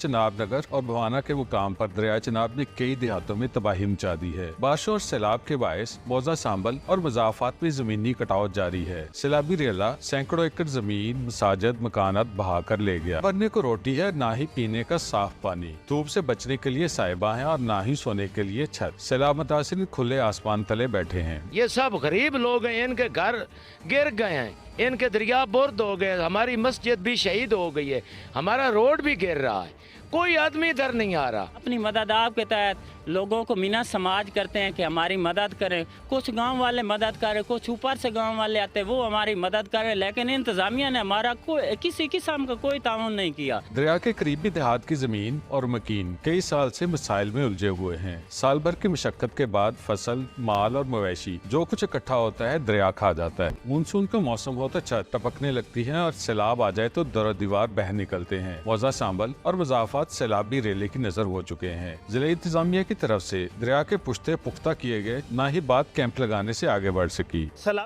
चनाब नगर और भवाना के मुकाम पर दरिया चनाब ने कई देहातों में तबाही मचा दी है। बारिश और सैलाब के बायस मौजा सांबल और मजाफात में जमीनी कटाव जारी है। सैलाबी रेला सैकड़ों एकड़ जमीन, मसाजिद, मकानात बहा कर ले गया। बनने को रोटी है, ना ही पीने का साफ पानी। धूप से बचने के लिए साहिबा है और ना ही सोने के लिए छत। सैलाब मुतासिर खुले आसमान तले बैठे हैं। ये सब गरीब लोग हैं, इनके घर गिर गए हैं, इनके दरिया बुर्द हो गए, हमारी मस्जिद भी शहीद हो गई है, हमारा रोड भी गिर रहा है, कोई आदमी इधर नहीं आ रहा। अपनी मदद आप के तहत लोगों को मीना समाज करते हैं कि हमारी मदद करें। कुछ गांव वाले मदद करें, कुछ ऊपर से गांव वाले आते हैं वो हमारी मदद करें, लेकिन इंतजामिया ने हमारा किसी किस्म का कोई ताउन नहीं किया। दरिया के करीबी देहात की जमीन और मकीन कई साल से मसाइल में उलझे हुए हैं। साल भर की मशक्कत के बाद फसल, माल और मवेशी जो कुछ इकट्ठा होता है दरिया खा जाता है। मानसून का मौसम हो तो छत टपकने लगती है और सैलाब आ जाए तो दर दीवार बह निकलते हैं। मौजा सांबल और मजाफात सैलाबी रेले की नजर हो चुके हैं। जिला इंतजामिया की तरफ से दरिया के पुश्ते पुख्ता किए गए, ना ही बात कैंप लगाने से आगे बढ़ सकी।